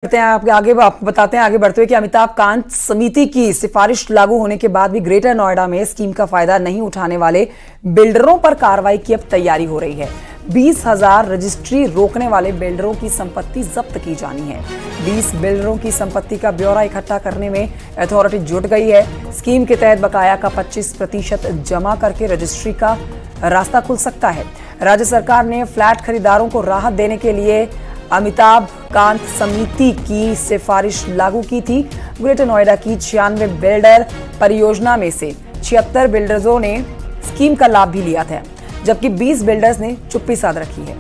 बढ़ते हैं आपको बताते हैं आगे बढ़ते हुए कि अमिताभ कांत समिति की सिफारिश लागू होने के बाद भी ग्रेटर नोएडा में स्कीम का फायदा नहीं उठाने वाले बिल्डरों पर कार्रवाई की अब तैयारी हो रही है। 20,000 रजिस्ट्री रोकने वाले बिल्डरों की संपत्ति जब्त की जानी है। 20 बिल्डरों की संपत्ति का ब्यौरा इकट्ठा करने में अथॉरिटी जुट गई है। स्कीम के तहत बकाया का 25% जमा करके रजिस्ट्री का रास्ता खुल सकता है। राज्य सरकार ने फ्लैट खरीदारों को राहत देने के लिए अमिताभ कांत समिति की सिफारिश लागू की थी। ग्रेटर नोएडा की 96 बिल्डर परियोजना में से 76 बिल्डर्सों ने स्कीम का लाभ भी लिया था, जबकि 20 बिल्डर्स ने चुप्पी साध रखी है।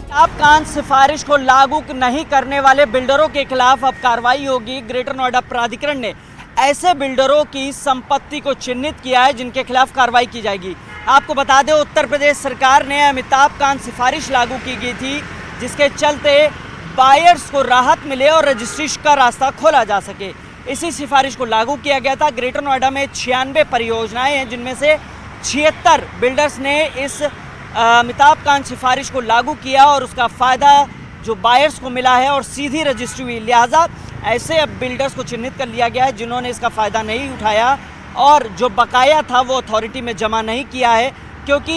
अमिताभ कांत सिफारिश को लागू नहीं करने वाले बिल्डरों के खिलाफ अब कार्रवाई होगी। ग्रेटर नोएडा प्राधिकरण ने ऐसे बिल्डरों की संपत्ति को चिन्हित किया है जिनके खिलाफ कार्रवाई की जाएगी। आपको बता दें, उत्तर प्रदेश सरकार ने अमिताभ कांत सिफारिश लागू की गई थी, जिसके चलते बायर्स को राहत मिले और रजिस्ट्री का रास्ता खोला जा सके। इसी सिफारिश को लागू किया गया था। ग्रेटर नोएडा में 96 परियोजनाएं हैं, जिनमें से 76 बिल्डर्स ने इस अमिताभ कांत सिफारिश को लागू किया और उसका फ़ायदा जो बायर्स को मिला है और सीधी रजिस्ट्री हुई। लिहाजा ऐसे अब बिल्डर्स को चिन्हित कर लिया गया है जिन्होंने इसका फ़ायदा नहीं उठाया और जो बकाया था वो अथॉरिटी में जमा नहीं किया है, क्योंकि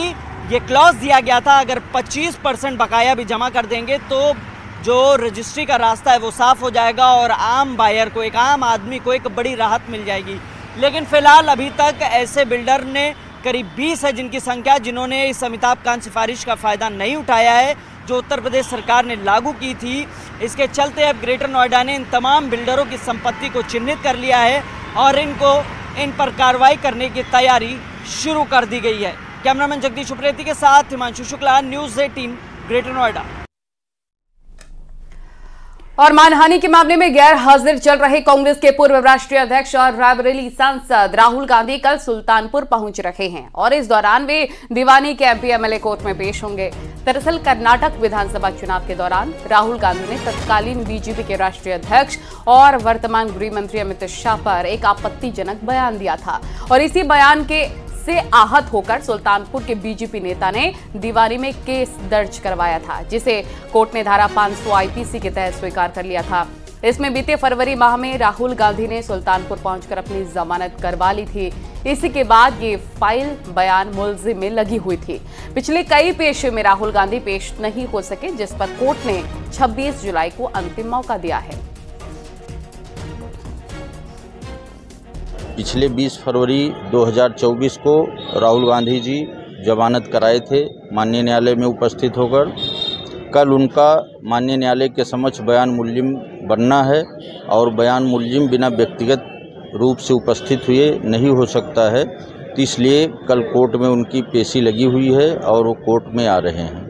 ये क्लॉज दिया गया था अगर 25% बकाया भी जमा कर देंगे तो जो रजिस्ट्री का रास्ता है वो साफ़ हो जाएगा और आम बायर को, एक आम आदमी को एक बड़ी राहत मिल जाएगी। लेकिन फ़िलहाल अभी तक ऐसे बिल्डर ने करीब 20 है जिनकी संख्या, जिन्होंने इस अमिताभ कांत सिफारिश का फ़ायदा नहीं उठाया है जो उत्तर प्रदेश सरकार ने लागू की थी। इसके चलते अब ग्रेटर नोएडा ने इन तमाम बिल्डरों की संपत्ति को चिन्हित कर लिया है और इन पर कार्रवाई करने की तैयारी शुरू कर दी गई है। कैमरामैन जगदीश उप्रेती के साथ हिमांशु शुक्ला, न्यूज़ 18, ग्रेटर नोएडा। और मानहानि के मामले में गैर हाजिर चल रहे कांग्रेस के पूर्व राष्ट्रीय अध्यक्ष और रायबरेली सांसद राहुल गांधी कल सुल्तानपुर पहुंच रहे हैं और इस दौरान वे दीवानी के एमपी एमएलए कोर्ट में पेश होंगे। दरअसल कर्नाटक विधानसभा चुनाव के दौरान राहुल गांधी ने तत्कालीन बीजेपी के राष्ट्रीय अध्यक्ष और वर्तमान गृह मंत्री अमित शाह पर एक आपत्तिजनक बयान दिया था और इसी बयान से आहत होकर सुल्तानपुर के बीजेपी नेता ने दीवानी में केस दर्ज करवाया था, जिसे कोर्ट ने धारा 500 आईपीसी के तहत स्वीकार कर लिया था। इसमें बीते फरवरी माह में राहुल गांधी ने सुल्तानपुर पहुंचकर अपनी जमानत करवा ली थी। इसी के बाद ये फाइल बयान मुलजिम में लगी हुई थी। पिछले कई पेशे में राहुल गांधी पेश नहीं हो सके, जिस पर कोर्ट ने 26 जुलाई को अंतिम मौका दिया है। पिछले 20 फरवरी 2024 को राहुल गांधी जी जमानत कराए थे माननीय न्यायालय में उपस्थित होकर। कल उनका माननीय न्यायालय के समक्ष बयान मुल्जिम बनना है और बयान मुल्जिम बिना व्यक्तिगत रूप से उपस्थित हुए नहीं हो सकता है, तो इसलिए कल कोर्ट में उनकी पेशी लगी हुई है और वो कोर्ट में आ रहे हैं।